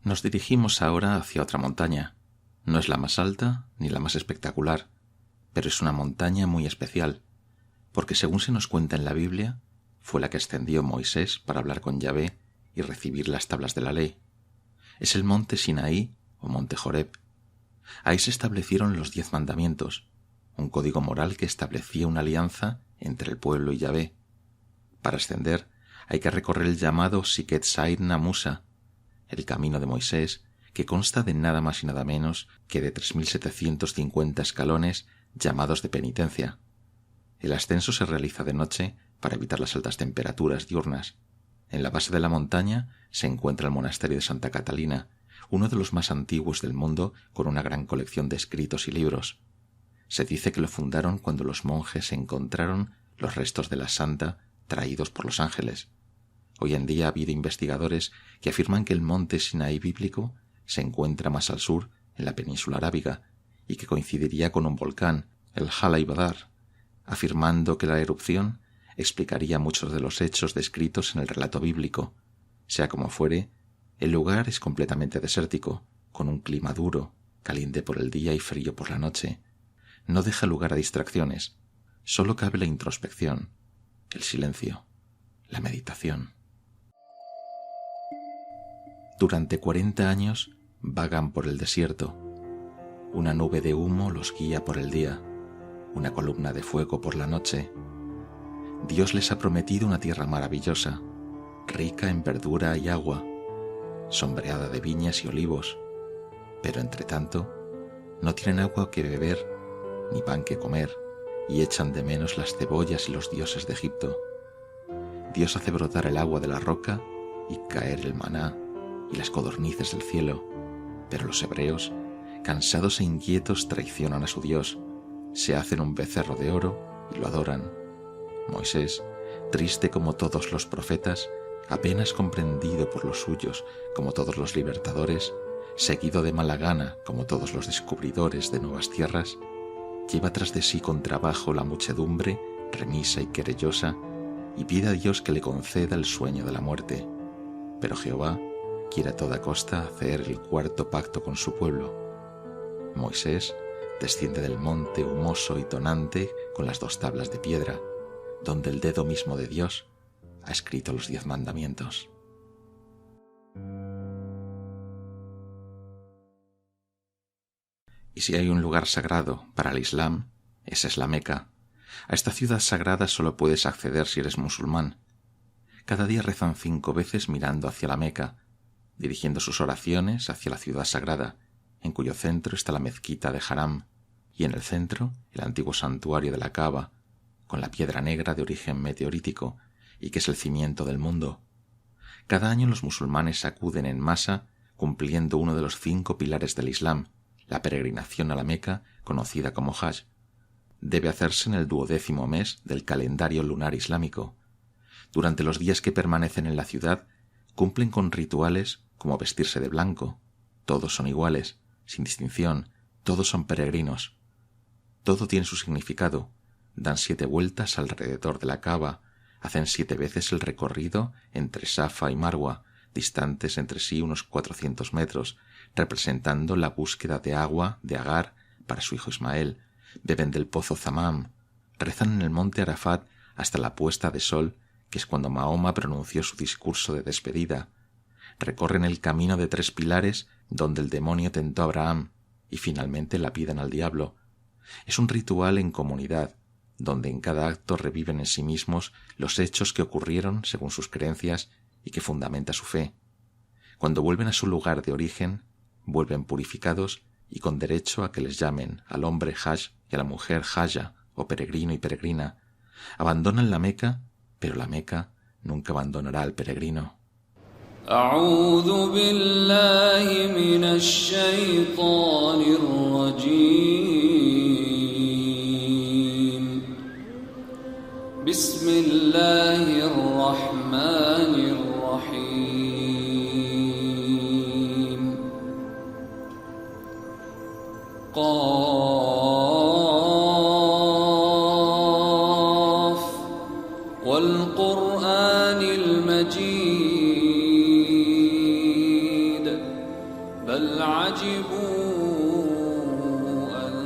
Nos dirigimos ahora hacia otra montaña. No es la más alta ni la más espectacular, pero es una montaña muy especial, porque según se nos cuenta en la Biblia, fue la que ascendió Moisés para hablar con Yahvé y recibir las tablas de la ley. Es el monte Sinaí o monte Joreb. Ahí se establecieron los 10 mandamientos, un código moral que establecía una alianza entre el pueblo y Yahvé. Para ascender hay que recorrer el llamado Siket Sairna Musa, el camino de Moisés, que consta de nada más y nada menos que de 3.750 escalones llamados de penitencia. El ascenso se realiza de noche para evitar las altas temperaturas diurnas. En la base de la montaña se encuentra el monasterio de Santa Catalina, uno de los más antiguos del mundo, con una gran colección de escritos y libros. Se dice que lo fundaron cuando los monjes encontraron los restos de la santa traídos por los ángeles. Hoy en día ha habido investigadores que afirman que el monte Sinaí bíblico se encuentra más al sur, en la península arábiga, y que coincidiría con un volcán, el Jalai-Badar, afirmando que la erupción explicaría muchos de los hechos descritos en el relato bíblico. Sea como fuere, el lugar es completamente desértico, con un clima duro, caliente por el día y frío por la noche. No deja lugar a distracciones, solo cabe la introspección, el silencio, la meditación. Durante 40 años vagan por el desierto. Una nube de humo los guía por el día, una columna de fuego por la noche. Dios les ha prometido una tierra maravillosa, rica en verdura y agua, sombreada de viñas y olivos, pero entre tanto no tienen agua que beber ni pan que comer y echan de menos las cebollas y los dioses de Egipto. Dios hace brotar el agua de la roca y caer el maná y las codornices del cielo, pero los hebreos, cansados e inquietos, traicionan a su Dios, se hacen un becerro de oro y lo adoran. Moisés, triste como todos los profetas, apenas comprendido por los suyos como todos los libertadores, seguido de mala gana como todos los descubridores de nuevas tierras, lleva tras de sí con trabajo la muchedumbre, remisa y querellosa, y pide a Dios que le conceda el sueño de la muerte. Pero Jehová quiere a toda costa hacer el cuarto pacto con su pueblo. Moisés desciende del monte humoso y tonante con las 2 tablas de piedra, donde el dedo mismo de Dios ha escrito los 10 mandamientos. Y si hay un lugar sagrado para el Islam, esa es la Meca. A esta ciudad sagrada solo puedes acceder si eres musulmán. Cada día rezan 5 veces mirando hacia la Meca, dirigiendo sus oraciones hacia la ciudad sagrada, en cuyo centro está la mezquita de Haram, y en el centro el antiguo santuario de la Kaaba, con la piedra negra de origen meteorítico y que es el cimiento del mundo. Cada año los musulmanes acuden en masa cumpliendo uno de los 5 pilares del Islam, la peregrinación a la Meca, conocida como Hajj. Debe hacerse en el 12º mes del calendario lunar islámico. Durante los días que permanecen en la ciudad, cumplen con rituales como vestirse de blanco. Todos son iguales, sin distinción, todos son peregrinos. Todo tiene su significado. Dan 7 vueltas alrededor de la Kaaba, hacen 7 veces el recorrido entre Safa y Marwa, distantes entre sí unos 400 metros, representando la búsqueda de agua de Agar para su hijo Ismael, beben del pozo Zamam, rezan en el monte Arafat hasta la puesta de sol, que es cuando Mahoma pronunció su discurso de despedida, recorren el camino de 3 pilares donde el demonio tentó a Abraham y finalmente lapidan al diablo. Es un ritual en comunidad, donde en cada acto reviven en sí mismos los hechos que ocurrieron según sus creencias y que fundamenta su fe. Cuando vuelven a su lugar de origen, vuelven purificados y con derecho a que les llamen al hombre Hajj y a la mujer Hajja o peregrino y peregrina. Abandonan la Meca, pero la Meca nunca abandonará al peregrino. أعوذ بالله من الشيطان الرجيم بسم الله الرحمن الرحيم قاف والقرآن المجيد عجبوا أن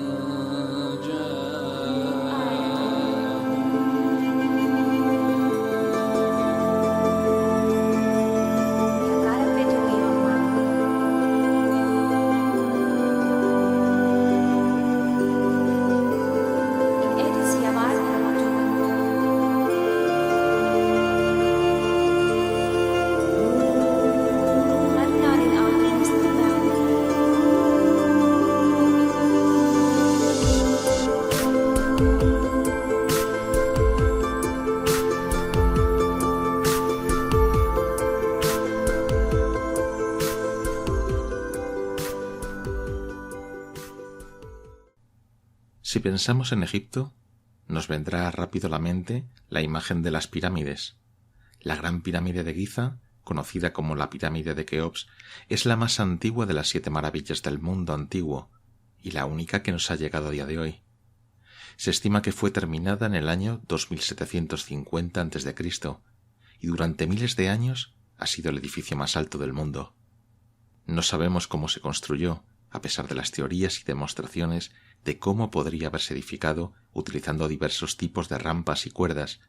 Si pensamos en Egipto, nos vendrá rápido a la mente la imagen de las pirámides. La Gran Pirámide de Giza, conocida como la Pirámide de Keops, es la más antigua de las 7 maravillas del mundo antiguo y la única que nos ha llegado a día de hoy. Se estima que fue terminada en el año 2750 a.C. y durante miles de años ha sido el edificio más alto del mundo. No sabemos cómo se construyó, a pesar de las teorías y demostraciones de cómo podría haberse edificado utilizando diversos tipos de rampas y cuerdas.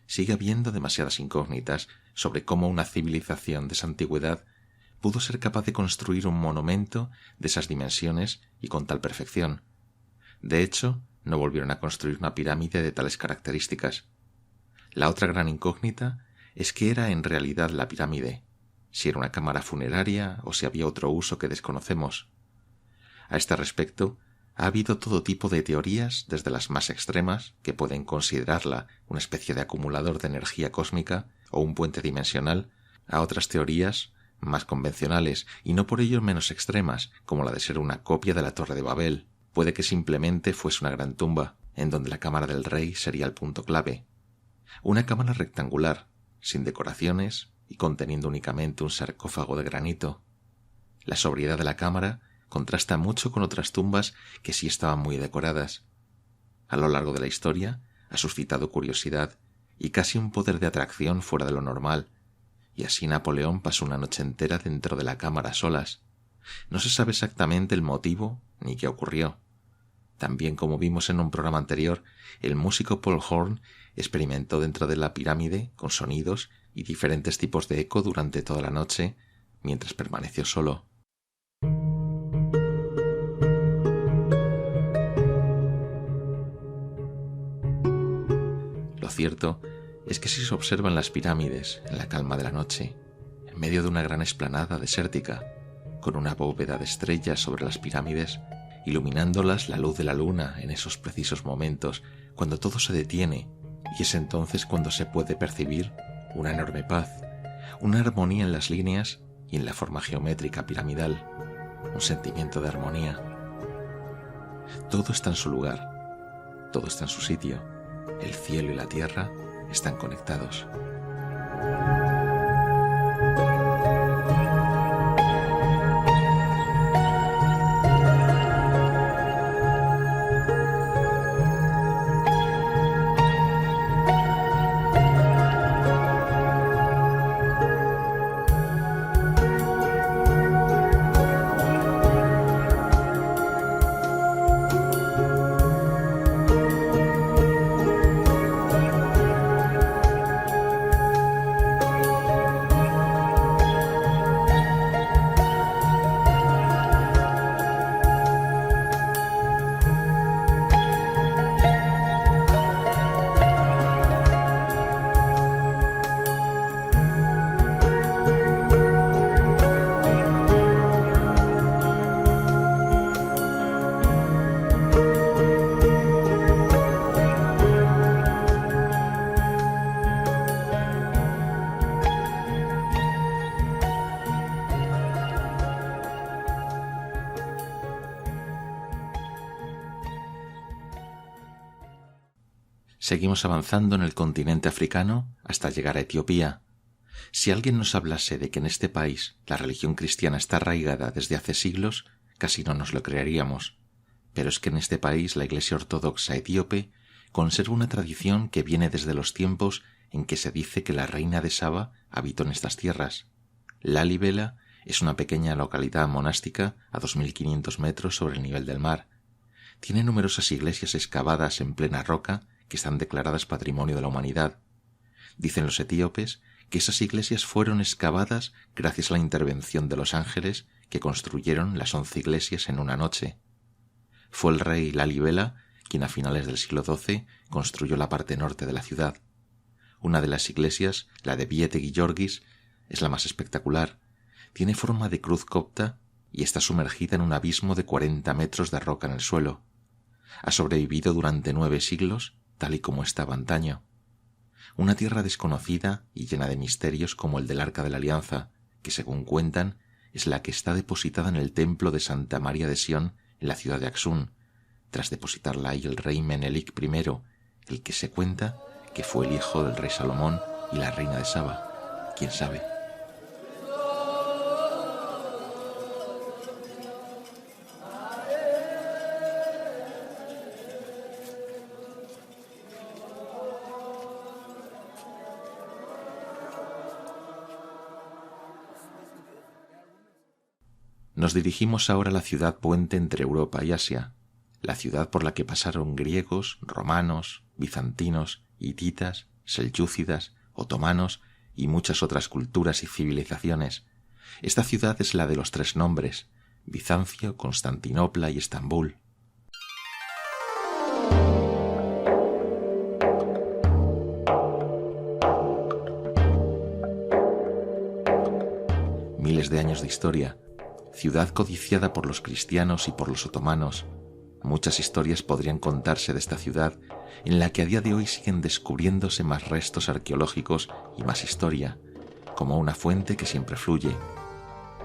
Sigue habiendo demasiadas incógnitas sobre cómo una civilización de esa antigüedad pudo ser capaz de construir un monumento de esas dimensiones y con tal perfección. De hecho, no volvieron a construir una pirámide de tales características. La otra gran incógnita es qué era en realidad la pirámide, si era una cámara funeraria o si había otro uso que desconocemos. A este respecto, ha habido todo tipo de teorías, desde las más extremas, que pueden considerarla una especie de acumulador de energía cósmica o un puente dimensional, a otras teorías más convencionales y no por ello menos extremas, como la de ser una copia de la Torre de Babel. Puede que simplemente fuese una gran tumba, en donde la cámara del rey sería el punto clave. Una cámara rectangular, sin decoraciones y conteniendo únicamente un sarcófago de granito. La sobriedad de la cámara contrasta mucho con otras tumbas que sí estaban muy decoradas. A lo largo de la historia ha suscitado curiosidad y casi un poder de atracción fuera de lo normal, y así Napoleón pasó una noche entera dentro de la cámara a solas. No se sabe exactamente el motivo ni qué ocurrió. También, como vimos en un programa anterior, el músico Paul Horn experimentó dentro de la pirámide con sonidos y diferentes tipos de eco durante toda la noche mientras permaneció solo. Lo cierto es que si se observan las pirámides en la calma de la noche, en medio de una gran explanada desértica, con una bóveda de estrellas sobre las pirámides, iluminándolas la luz de la luna en esos precisos momentos cuando todo se detiene, y es entonces cuando se puede percibir una enorme paz, una armonía en las líneas y en la forma geométrica piramidal, un sentimiento de armonía. Todo está en su lugar, todo está en su sitio. El cielo y la tierra están conectados. Seguimos avanzando en el continente africano hasta llegar a Etiopía. Si alguien nos hablase de que en este país la religión cristiana está arraigada desde hace siglos, casi no nos lo creeríamos. Pero es que en este país la Iglesia Ortodoxa etíope conserva una tradición que viene desde los tiempos en que se dice que la reina de Saba habitó en estas tierras. Lalibela Es una pequeña localidad monástica a 2.500 metros sobre el nivel del mar. Tiene numerosas iglesias excavadas en plena roca que están declaradas Patrimonio de la Humanidad. Dicen los etíopes que esas iglesias fueron excavadas gracias a la intervención de los ángeles que construyeron las 11 iglesias en una noche. Fue el rey Lalibela quien a finales del siglo XII construyó la parte norte de la ciudad. Una de las iglesias, la de Viete Giorgis, es la más espectacular. Tiene forma de cruz copta y está sumergida en un abismo de 40 metros de roca en el suelo. Ha sobrevivido durante 9 siglos, tal y como estaba antaño. Una tierra desconocida y llena de misterios como el del Arca de la Alianza, que según cuentan es la que está depositada en el templo de Santa María de Sion en la ciudad de Axum, tras depositarla ahí el rey Menelik I, el que se cuenta que fue el hijo del rey Salomón y la reina de Saba. ¿Quién sabe? Nos dirigimos ahora a la ciudad puente entre Europa y Asia, la ciudad por la que pasaron griegos, romanos, bizantinos, hititas, selyúcidas, otomanos y muchas otras culturas y civilizaciones. Esta ciudad es la de los 3 nombres: Bizancio, Constantinopla y Estambul. Miles de años de historia, ciudad codiciada por los cristianos y por los otomanos. Muchas historias podrían contarse de esta ciudad, en la que a día de hoy siguen descubriéndose más restos arqueológicos y más historia, como una fuente que siempre fluye.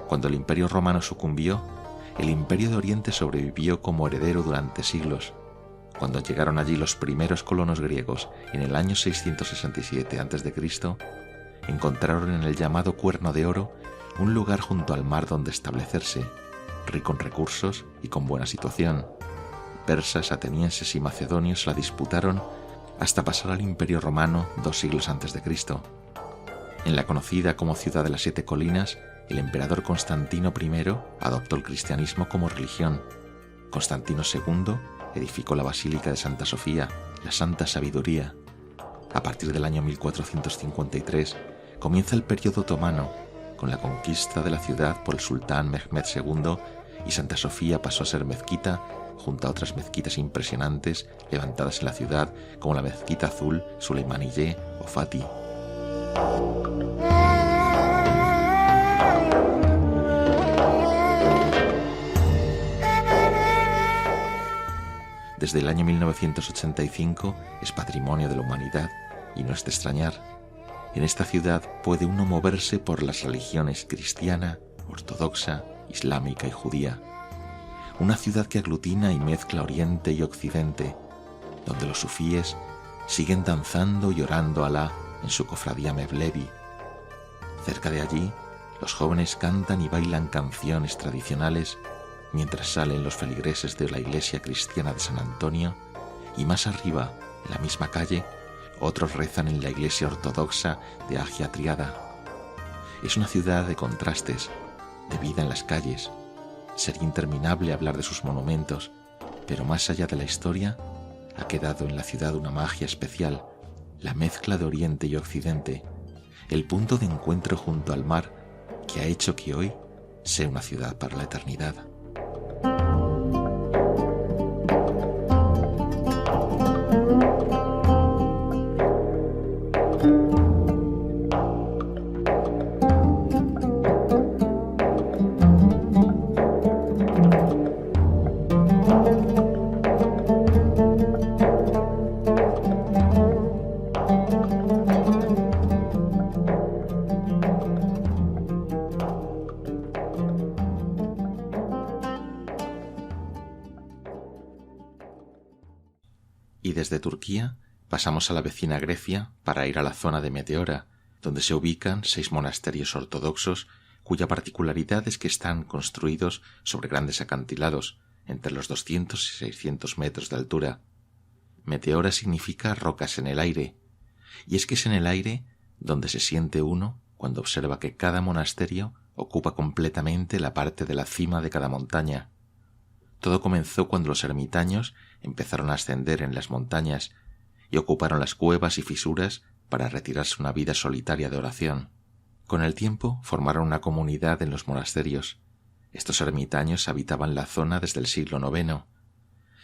Cuando el Imperio Romano sucumbió, el Imperio de Oriente sobrevivió como heredero durante siglos. Cuando llegaron allí los primeros colonos griegos en el año 667 a.C., encontraron en el llamado Cuerno de Oro un lugar junto al mar donde establecerse, rico en recursos y con buena situación. Persas, atenienses y macedonios la disputaron hasta pasar al Imperio Romano 2 siglos antes de Cristo. En la conocida como Ciudad de las 7 Colinas, el emperador Constantino I adoptó el cristianismo como religión. Constantino II edificó la Basílica de Santa Sofía, la Santa Sabiduría. A partir del año 1453 comienza el periodo otomano, con la conquista de la ciudad por el sultán Mehmed II, y Santa Sofía pasó a ser mezquita junto a otras mezquitas impresionantes levantadas en la ciudad, como la Mezquita Azul, Suleymaniyye o Fatih. Desde el año 1985 es Patrimonio de la Humanidad, y no es de extrañar. En esta ciudad puede uno moverse por las religiones cristiana, ortodoxa, islámica y judía. Una ciudad que aglutina y mezcla Oriente y Occidente, donde los sufíes siguen danzando y orando a Alá en su cofradía Mevlevi. Cerca de allí, los jóvenes cantan y bailan canciones tradicionales mientras salen los feligreses de la iglesia cristiana de San Antonio, y más arriba, en la misma calle, otros rezan en la iglesia ortodoxa de Agia Triada. Es una ciudad de contrastes, de vida en las calles. Sería interminable hablar de sus monumentos, pero más allá de la historia, ha quedado en la ciudad una magia especial, la mezcla de Oriente y Occidente, el punto de encuentro junto al mar que ha hecho que hoy sea una ciudad para la eternidad. Y desde Turquía pasamos a la vecina Grecia para ir a la zona de Meteora, donde se ubican 6 monasterios ortodoxos cuya particularidad es que están construidos sobre grandes acantilados, entre los 200 y 600 metros de altura. Meteora significa rocas en el aire, y es que es en el aire donde se siente uno cuando observa que cada monasterio ocupa completamente la parte de la cima de cada montaña. Todo comenzó cuando los ermitaños empezaron a ascender en las montañas y ocuparon las cuevas y fisuras para retirarse una vida solitaria de oración. Con el tiempo formaron una comunidad en los monasterios. Estos ermitaños habitaban la zona desde el siglo IX.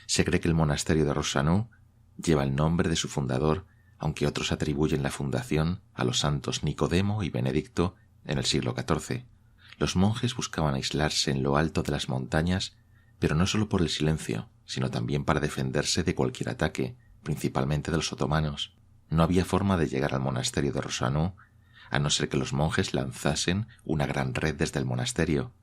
Se cree que el monasterio de Rosanú lleva el nombre de su fundador, aunque otros atribuyen la fundación a los santos Nicodemo y Benedicto en el siglo XIV. Los monjes buscaban aislarse en lo alto de las montañas, pero no solo por el silencio, sino también para defenderse de cualquier ataque, principalmente de los otomanos. No había forma de llegar al monasterio de Rosanú, a no ser que los monjes lanzasen una gran red desde el monasterio.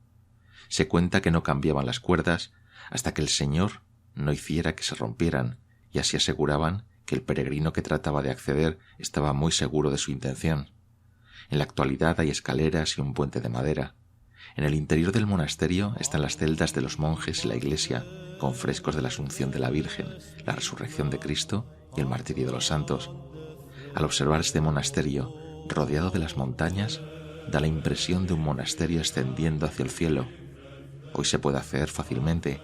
Se cuenta que no cambiaban las cuerdas hasta que el Señor no hiciera que se rompieran, y así aseguraban que el peregrino que trataba de acceder estaba muy seguro de su intención. En la actualidad hay escaleras y un puente de madera. En el interior del monasterio están las celdas de los monjes y la iglesia, con frescos de la Asunción de la Virgen, la Resurrección de Cristo y el martirio de los santos. Al observar este monasterio, rodeado de las montañas, da la impresión de un monasterio ascendiendo hacia el cielo. Hoy se puede acceder fácilmente,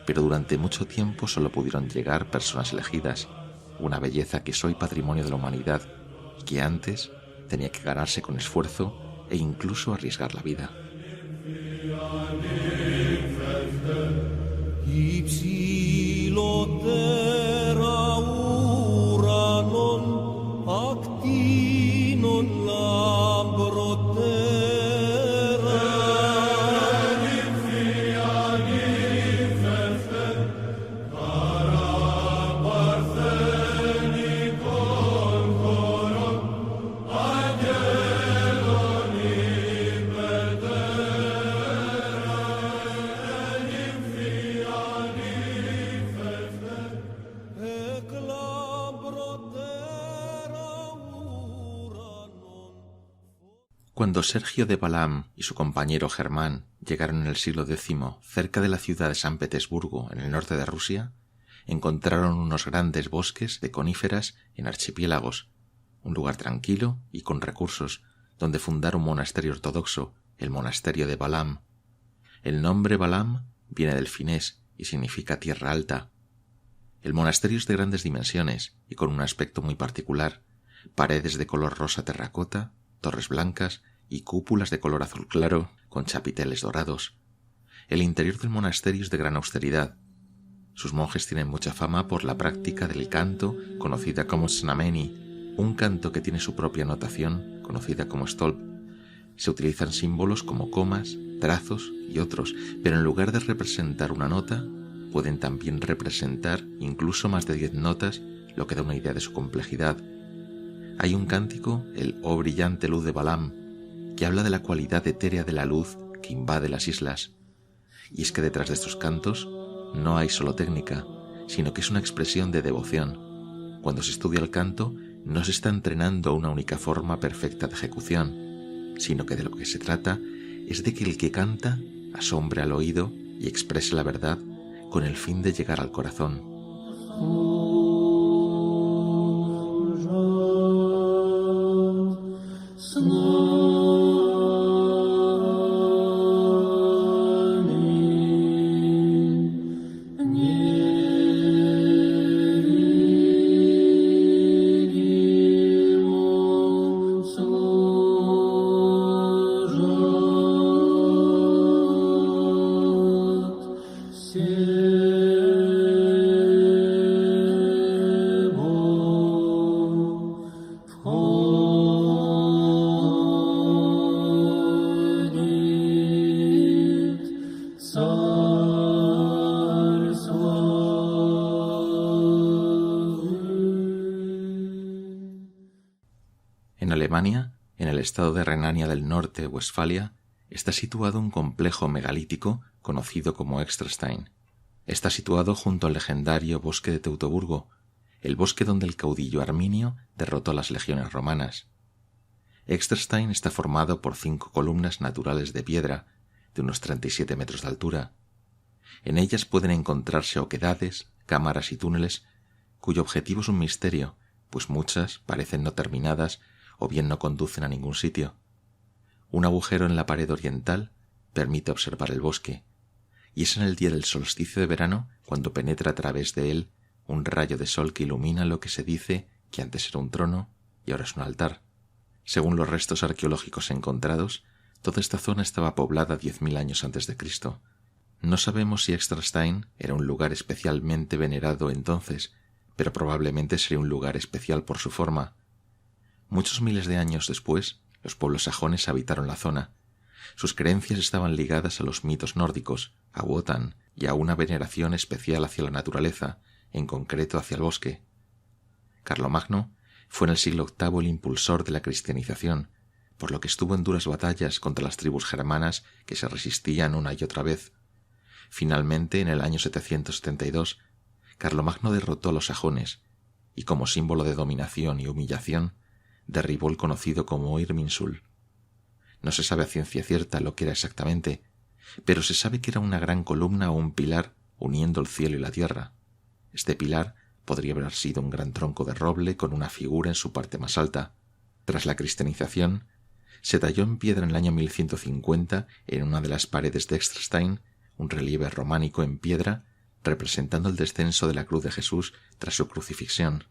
pero durante mucho tiempo solo pudieron llegar personas elegidas, una belleza que es hoy patrimonio de la humanidad y que antes tenía que ganarse con esfuerzo e incluso arriesgar la vida. Cuando Sergio de Balam y su compañero Germán llegaron en el siglo X cerca de la ciudad de San Petersburgo, en el norte de Rusia, encontraron unos grandes bosques de coníferas en archipiélagos, un lugar tranquilo y con recursos, donde fundar un monasterio ortodoxo, el monasterio de Balam. El nombre Balam viene del finés y significa tierra alta. El monasterio es de grandes dimensiones y con un aspecto muy particular, paredes de color rosa terracota, torres blancas y cúpulas de color azul claro con chapiteles dorados. El interior del monasterio es de gran austeridad. Sus monjes tienen mucha fama por la práctica del canto, conocida como snameni, un canto que tiene su propia notación, conocida como stolp. Se utilizan símbolos como comas, trazos y otros, pero en lugar de representar una nota, pueden también representar incluso más de 10 notas, lo que da una idea de su complejidad. Hay un cántico, el "Oh brillante luz de Balam", que habla de la cualidad etérea de la luz que invade las islas. Y es que detrás de estos cantos no hay solo técnica, sino que es una expresión de devoción. Cuando se estudia el canto, no se está entrenando una única forma perfecta de ejecución, sino que de lo que se trata es de que el que canta asombre al oído y exprese la verdad con el fin de llegar al corazón. En Alemania, en el estado de Renania del Norte-Westfalia, está situado un complejo megalítico conocido como Exterstein. Está situado junto al legendario bosque de Teutoburgo, el bosque donde el caudillo Arminio derrotó a las legiones romanas. Exterstein está formado por 5 columnas naturales de piedra, de unos 37 metros de altura. En ellas pueden encontrarse oquedades, cámaras y túneles, cuyo objetivo es un misterio, pues muchas parecen no terminadas o bien no conducen a ningún sitio. Un agujero en la pared oriental permite observar el bosque, y es en el día del solsticio de verano cuando penetra a través de él un rayo de sol que ilumina lo que se dice que antes era un trono y ahora es un altar. Según los restos arqueológicos encontrados, toda esta zona estaba poblada 10.000 años antes de Cristo. No sabemos si Extra Stein era un lugar especialmente venerado entonces, pero probablemente sería un lugar especial por su forma. Muchos miles de años después, los pueblos sajones habitaron la zona. Sus creencias estaban ligadas a los mitos nórdicos, a Wotan y a una veneración especial hacia la naturaleza, en concreto hacia el bosque. Carlomagno fue en el siglo VIII el impulsor de la cristianización, por lo que estuvo en duras batallas contra las tribus germanas que se resistían una y otra vez. Finalmente, en el año 772, Carlomagno derrotó a los sajones y, como símbolo de dominación y humillación, derribó el conocido como Irminsul. No se sabe a ciencia cierta lo que era exactamente, pero se sabe que era una gran columna o un pilar uniendo el cielo y la tierra. Este pilar podría haber sido un gran tronco de roble con una figura en su parte más alta. Tras la cristianización, se talló en piedra en el año 1150 en una de las paredes de Extra Stein un relieve románico en piedra representando el descenso de la cruz de Jesús tras su crucifixión.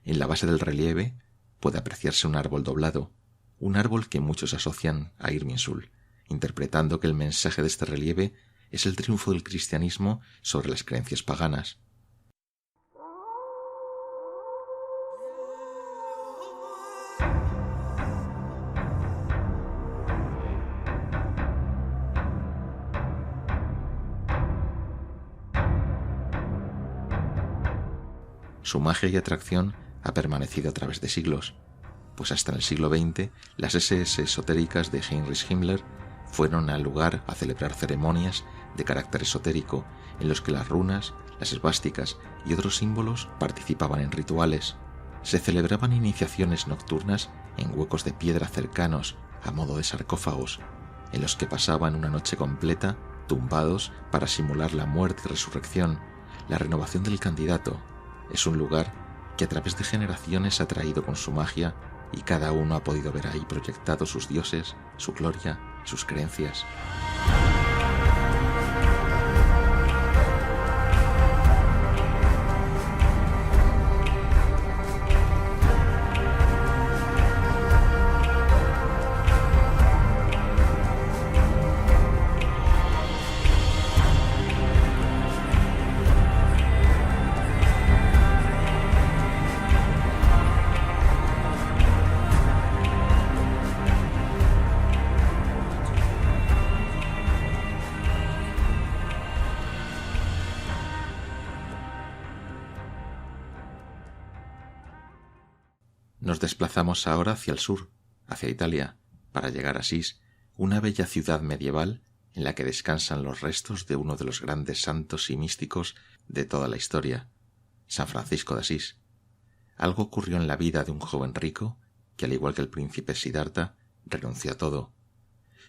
En la base del relieve puede apreciarse un árbol doblado, un árbol que muchos asocian a Irminsul, interpretando que el mensaje de este relieve es el triunfo del cristianismo sobre las creencias paganas. Su magia y atracción ha permanecido a través de siglos, pues hasta en el siglo XX las SS esotéricas de Heinrich Himmler fueron al lugar a celebrar ceremonias de carácter esotérico en los que las runas, las esvásticas y otros símbolos participaban en rituales. Se celebraban iniciaciones nocturnas en huecos de piedra cercanos a modo de sarcófagos, en los que pasaban una noche completa tumbados para simular la muerte y resurrección, la renovación del candidato. Es un lugar que a través de generaciones ha traído con su magia y cada uno ha podido ver ahí proyectados sus dioses, su gloria, sus creencias. Nos desplazamos ahora hacia el sur, hacia Italia, para llegar a Asís, una bella ciudad medieval en la que descansan los restos de uno de los grandes santos y místicos de toda la historia, San Francisco de Asís. Algo ocurrió en la vida de un joven rico que, al igual que el príncipe Siddhartha, renunció a todo.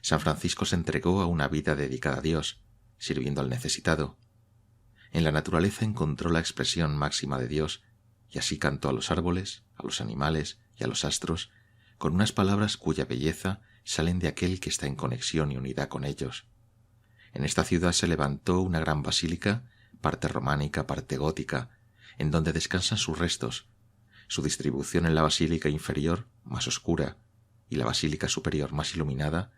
San Francisco se entregó a una vida dedicada a Dios, sirviendo al necesitado. En la naturaleza encontró la expresión máxima de Dios, y así cantó a los árboles, a los animales y a los astros, con unas palabras cuya belleza salen de aquel que está en conexión y unidad con ellos. En esta ciudad se levantó una gran basílica, parte románica, parte gótica, en donde descansan sus restos. Su distribución en la basílica inferior, más oscura, y la basílica superior más iluminada,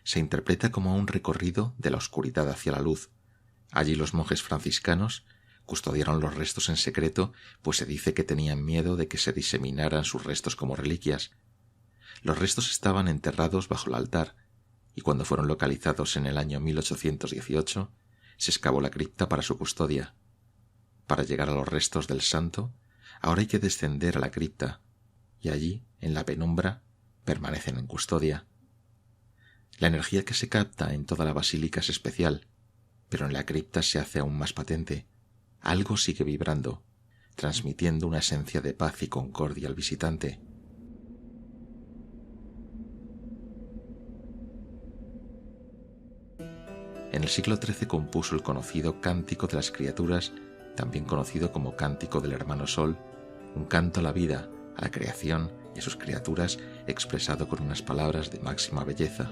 se interpreta como un recorrido de la oscuridad hacia la luz. Allí los monjes franciscanos custodiaron los restos en secreto, pues se dice que tenían miedo de que se diseminaran sus restos como reliquias. Los restos estaban enterrados bajo el altar, y cuando fueron localizados en el año 1818, se excavó la cripta para su custodia. Para llegar a los restos del santo, ahora hay que descender a la cripta, y allí, en la penumbra, permanecen en custodia. La energía que se capta en toda la basílica es especial, pero en la cripta se hace aún más patente. Algo sigue vibrando, transmitiendo una esencia de paz y concordia al visitante. En el siglo XIII compuso el conocido Cántico de las Criaturas, también conocido como Cántico del Hermano Sol, un canto a la vida, a la creación y sus criaturas expresado con unas palabras de máxima belleza.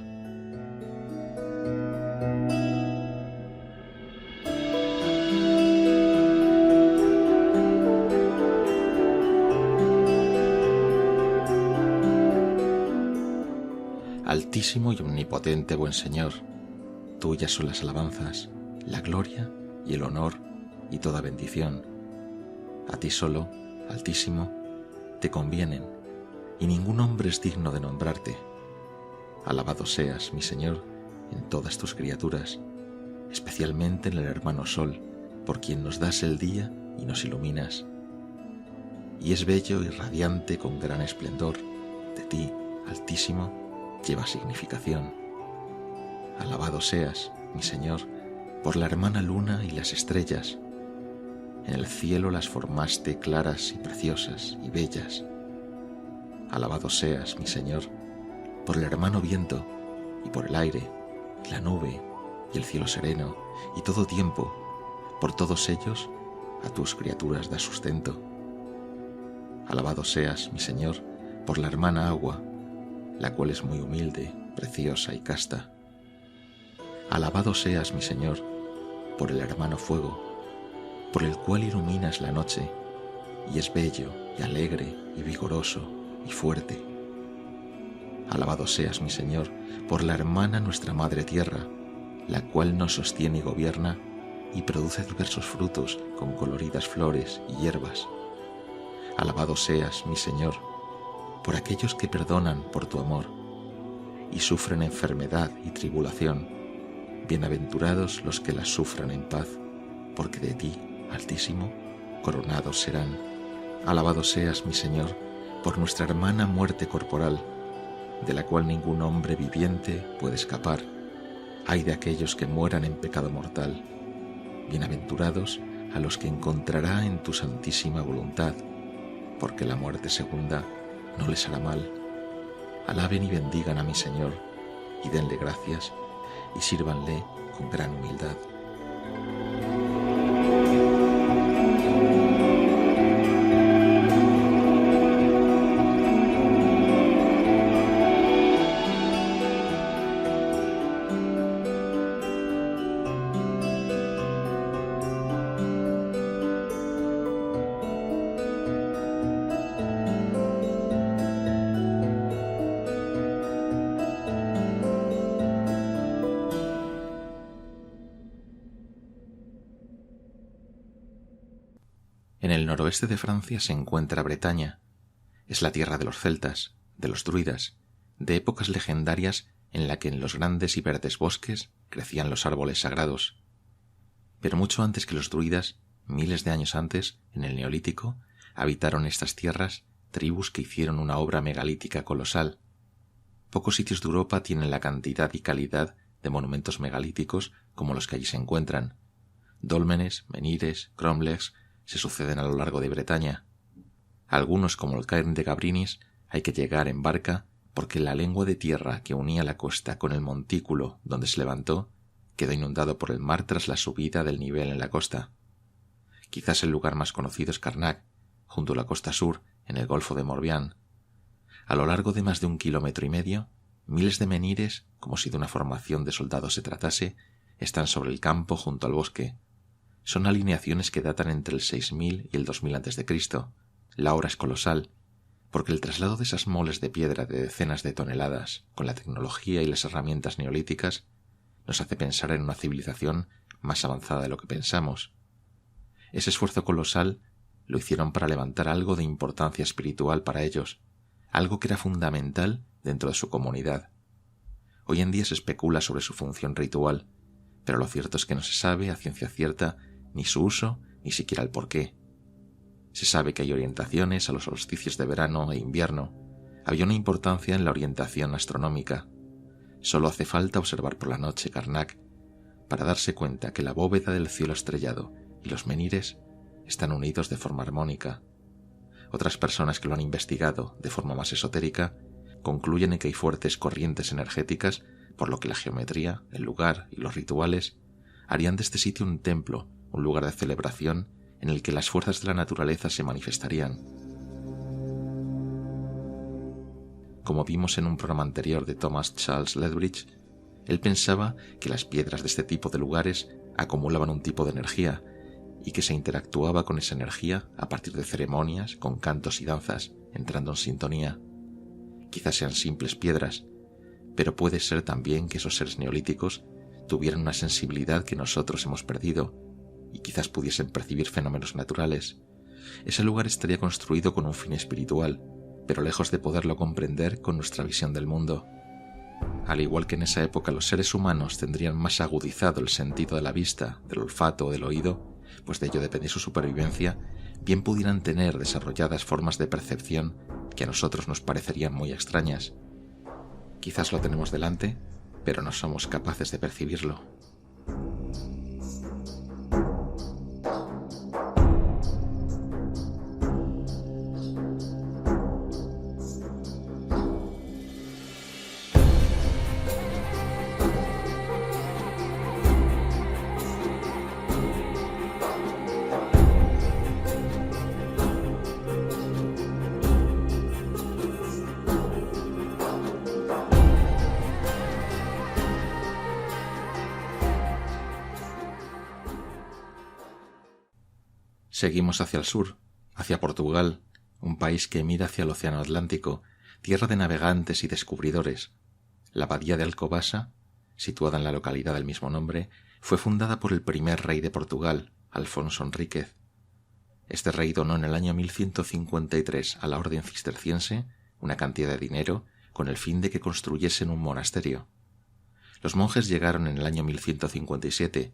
Altísimo y omnipotente buen Señor, tuyas son las alabanzas, la gloria y el honor y toda bendición. A ti solo, Altísimo, te convienen, y ningún hombre es digno de nombrarte. Alabado seas, mi Señor, en todas tus criaturas, especialmente en el hermano Sol, por quien nos das el día y nos iluminas. Y es bello y radiante con gran esplendor, de ti, Altísimo, lleva significación. Alabado seas, mi Señor, por la hermana luna y las estrellas. En el cielo las formaste claras y preciosas y bellas. Alabado seas, mi Señor, por el hermano viento y por el aire, la nube y el cielo sereno y todo tiempo. Por todos ellos a tus criaturas da sustento. Alabado seas, mi Señor, por la hermana agua, la cual es muy humilde, preciosa y casta. Alabado seas, mi Señor, por el hermano fuego, por el cual iluminas la noche, y es bello y alegre y vigoroso y fuerte. Alabado seas, mi Señor, por la hermana nuestra Madre Tierra, la cual nos sostiene y gobierna, y produce diversos frutos con coloridas flores y hierbas. Alabado seas, mi Señor, por aquellos que perdonan por tu amor y sufren enfermedad y tribulación. Bienaventurados los que las sufran en paz, porque de ti, Altísimo, coronados serán. Alabado seas, mi Señor, por nuestra hermana muerte corporal, de la cual ningún hombre viviente puede escapar. Ay de aquellos que mueran en pecado mortal. Bienaventurados a los que encontrará en tu santísima voluntad, porque la muerte segunda no les hará mal. Alaben y bendigan a mi Señor, y denle gracias, y sírvanle con gran humildad. En el noroeste de Francia se encuentra Bretaña. Es la tierra de los celtas, de los druidas, de épocas legendarias en la que en los grandes y verdes bosques crecían los árboles sagrados. Pero mucho antes que los druidas, miles de años antes, en el Neolítico, habitaron estas tierras tribus que hicieron una obra megalítica colosal. Pocos sitios de Europa tienen la cantidad y calidad de monumentos megalíticos como los que allí se encuentran. Dólmenes, menhires, cromlechs se suceden a lo largo de Bretaña. Algunos, como el Cairn de Gabrinis, hay que llegar en barca porque la lengua de tierra que unía la costa con el montículo donde se levantó quedó inundado por el mar tras la subida del nivel en la costa. Quizás el lugar más conocido es Carnac, junto a la costa sur, en el Golfo de Morbihan. A lo largo de más de 1,5 kilómetros, miles de menhires, como si de una formación de soldados se tratase, están sobre el campo junto al bosque. Son alineaciones que datan entre el 6000 y el 2000 a.C. La obra es colosal, porque el traslado de esas moles de piedra de decenas de toneladas, con la tecnología y las herramientas neolíticas, nos hace pensar en una civilización más avanzada de lo que pensamos. Ese esfuerzo colosal lo hicieron para levantar algo de importancia espiritual para ellos, algo que era fundamental dentro de su comunidad. Hoy en día se especula sobre su función ritual, pero lo cierto es que no se sabe a ciencia cierta ni su uso, ni siquiera el porqué. Se sabe que hay orientaciones a los solsticios de verano e invierno. Había una importancia en la orientación astronómica. Solo hace falta observar por la noche Karnak para darse cuenta que la bóveda del cielo estrellado y los menhires están unidos de forma armónica. Otras personas que lo han investigado de forma más esotérica concluyen en que hay fuertes corrientes energéticas, por lo que la geometría, el lugar y los rituales harían de este sitio un templo, un lugar de celebración en el que las fuerzas de la naturaleza se manifestarían. Como vimos en un programa anterior de Thomas Charles Lethbridge, él pensaba que las piedras de este tipo de lugares acumulaban un tipo de energía y que se interactuaba con esa energía a partir de ceremonias, con cantos y danzas, entrando en sintonía. Quizás sean simples piedras, pero puede ser también que esos seres neolíticos tuvieran una sensibilidad que nosotros hemos perdido y quizás pudiesen percibir fenómenos naturales. Ese lugar estaría construido con un fin espiritual, pero lejos de poderlo comprender con nuestra visión del mundo. Al igual que en esa época los seres humanos tendrían más agudizado el sentido de la vista, del olfato o del oído, pues de ello depende su supervivencia, bien pudieran tener desarrolladas formas de percepción que a nosotros nos parecerían muy extrañas. Quizás lo tenemos delante, pero no somos capaces de percibirlo. Seguimos hacia el sur, hacia Portugal, un país que mira hacia el océano Atlántico, tierra de navegantes y descubridores. La abadía de Alcobaça, situada en la localidad del mismo nombre, fue fundada por el primer rey de Portugal, Alfonso Enríquez. Este rey donó en el año 1153 a la orden cisterciense una cantidad de dinero con el fin de que construyesen un monasterio. Los monjes llegaron en el año 1157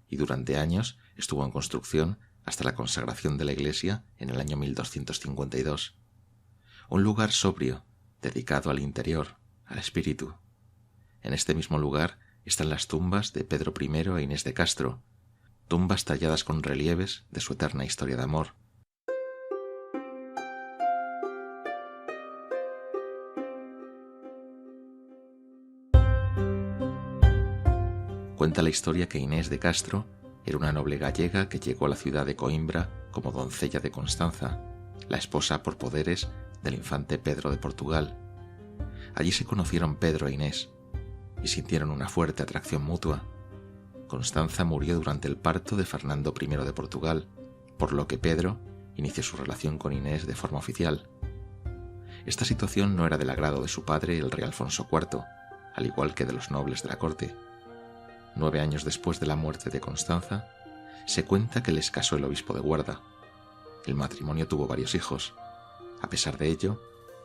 y durante años estuvo en construcción hasta la consagración de la iglesia en el año 1252. Un lugar sobrio, dedicado al interior, al espíritu. En este mismo lugar están las tumbas de Pedro I e Inés de Castro, tumbas talladas con relieves de su eterna historia de amor. Cuenta la historia que Inés de Castro era una noble gallega que llegó a la ciudad de Coimbra como doncella de Constanza, la esposa por poderes del infante Pedro de Portugal. Allí se conocieron Pedro e Inés y sintieron una fuerte atracción mutua. Constanza murió durante el parto de Fernando I de Portugal, por lo que Pedro inició su relación con Inés de forma oficial. Esta situación no era del agrado de su padre, el rey Alfonso IV, al igual que de los nobles de la corte. 9 años después de la muerte de Constanza, se cuenta que les casó el obispo de Guarda. El matrimonio tuvo varios hijos. A pesar de ello,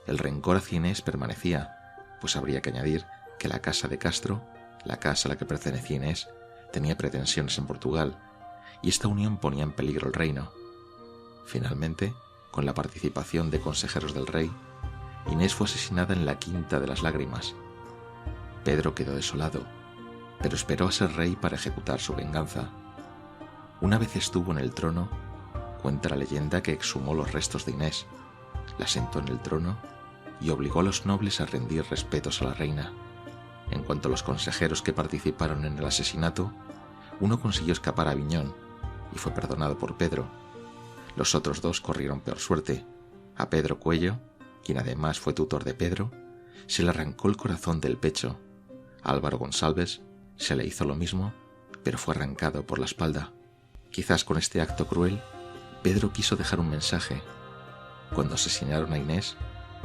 el rencor hacia Inés permanecía, pues habría que añadir que la casa de Castro, la casa a la que pertenecía Inés, tenía pretensiones en Portugal, y esta unión ponía en peligro el reino. Finalmente, con la participación de consejeros del rey, Inés fue asesinada en la Quinta de las Lágrimas. Pedro quedó desolado, pero esperó a ser rey para ejecutar su venganza. Una vez estuvo en el trono, cuenta la leyenda que exhumó los restos de Inés, la sentó en el trono y obligó a los nobles a rendir respetos a la reina. En cuanto a los consejeros que participaron en el asesinato, uno consiguió escapar a Aviñón y fue perdonado por Pedro. Los otros 2 corrieron peor suerte. A Pedro Cuello, quien además fue tutor de Pedro, se le arrancó el corazón del pecho. A Álvaro González se le hizo lo mismo, pero fue arrancado por la espalda. Quizás con este acto cruel, Pedro quiso dejar un mensaje. Cuando asesinaron a Inés,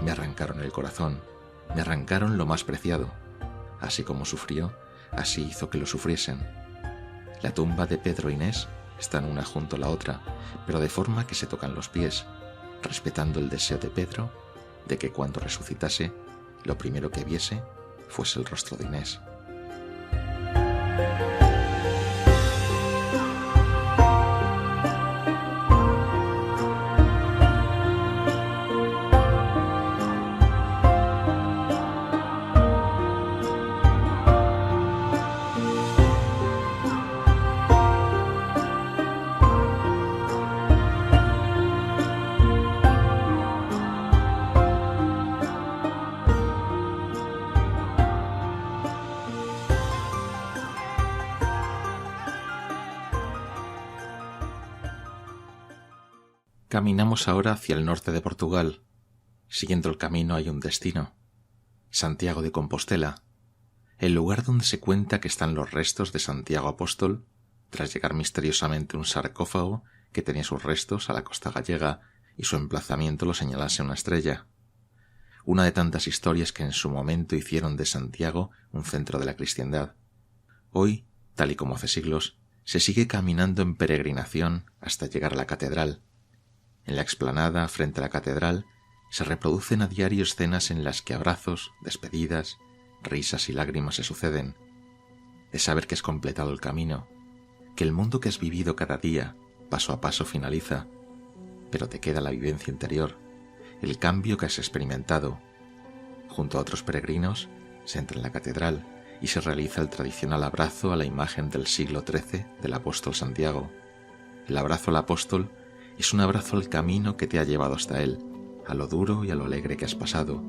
me arrancaron el corazón, me arrancaron lo más preciado. Así como sufrió, así hizo que lo sufriesen. La tumba de Pedro e Inés están una junto a la otra, pero de forma que se tocan los pies, respetando el deseo de Pedro de que cuando resucitase, lo primero que viese fuese el rostro de Inés. Caminamos ahora hacia el norte de Portugal. Siguiendo el camino hay un destino, Santiago de Compostela, el lugar donde se cuenta que están los restos de Santiago Apóstol, tras llegar misteriosamente un sarcófago que tenía sus restos a la costa gallega y su emplazamiento lo señalase una estrella. Una de tantas historias que en su momento hicieron de Santiago un centro de la cristiandad. Hoy, tal y como hace siglos, se sigue caminando en peregrinación hasta llegar a la catedral. En la explanada frente a la catedral se reproducen a diario escenas en las que abrazos, despedidas, risas y lágrimas se suceden. De saber que has completado el camino, que el mundo que has vivido cada día, paso a paso, finaliza, pero te queda la vivencia interior, el cambio que has experimentado. Junto a otros peregrinos se entra en la catedral y se realiza el tradicional abrazo a la imagen del siglo XIII del apóstol Santiago. El abrazo al apóstol es un abrazo al camino que te ha llevado hasta él, a lo duro y a lo alegre que has pasado,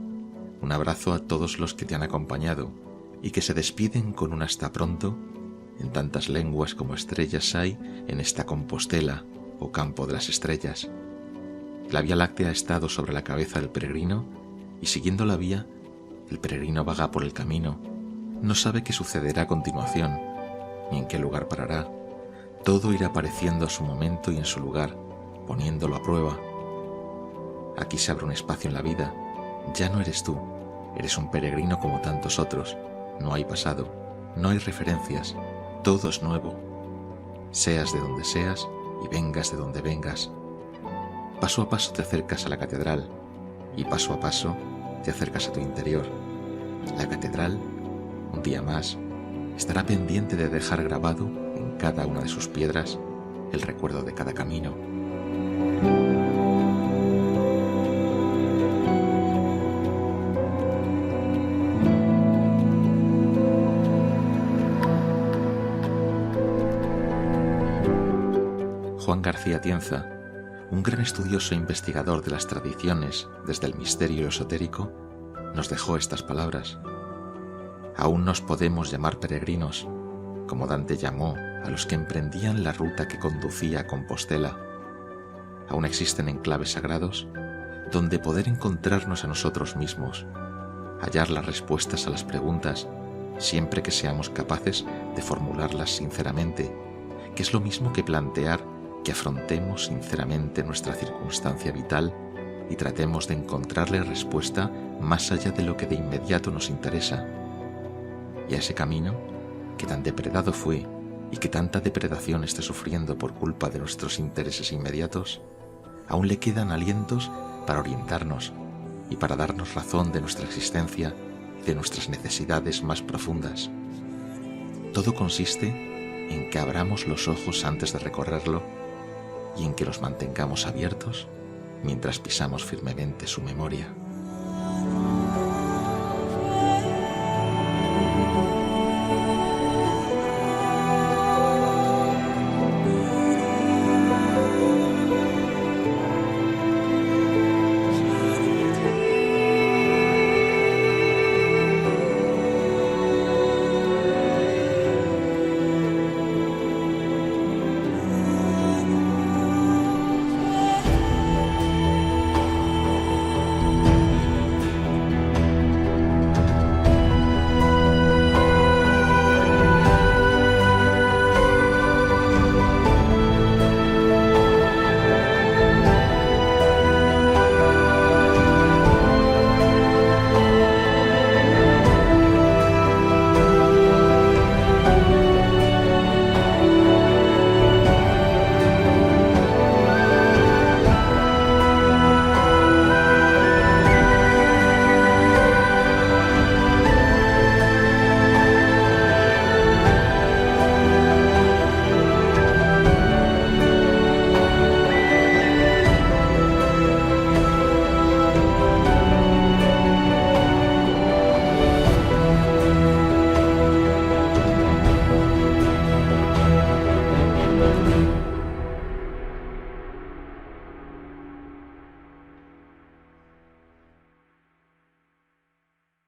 un abrazo a todos los que te han acompañado y que se despiden con un hasta pronto en tantas lenguas como estrellas hay en esta Compostela o campo de las estrellas. La Vía Láctea ha estado sobre la cabeza del peregrino y siguiendo la vía, el peregrino vaga por el camino, no sabe qué sucederá a continuación, ni en qué lugar parará. Todo irá apareciendo a su momento y en su lugar, poniéndolo a prueba. Aquí se abre un espacio en la vida. Ya no eres tú, eres un peregrino como tantos otros. No hay pasado, no hay referencias, todo es nuevo. Seas de donde seas y vengas de donde vengas. Paso a paso te acercas a la catedral y paso a paso te acercas a tu interior. La catedral, un día más, estará pendiente de dejar grabado en cada una de sus piedras el recuerdo de cada camino. Juan García Tienza, un gran estudioso e investigador de las tradiciones desde el misterio y lo esotérico, nos dejó estas palabras. Aún nos podemos llamar peregrinos, como Dante llamó a los que emprendían la ruta que conducía a Compostela. Aún existen enclaves sagrados donde poder encontrarnos a nosotros mismos, hallar las respuestas a las preguntas, siempre que seamos capaces de formularlas sinceramente, que es lo mismo que plantear que afrontemos sinceramente nuestra circunstancia vital y tratemos de encontrarle respuesta más allá de lo que de inmediato nos interesa. Y a ese camino, que tan depredado fue y que tanta depredación esté sufriendo por culpa de nuestros intereses inmediatos, aún le quedan alientos para orientarnos y para darnos razón de nuestra existencia y de nuestras necesidades más profundas. Todo consiste en que abramos los ojos antes de recorrerlo y en que los mantengamos abiertos mientras pisamos firmemente su memoria.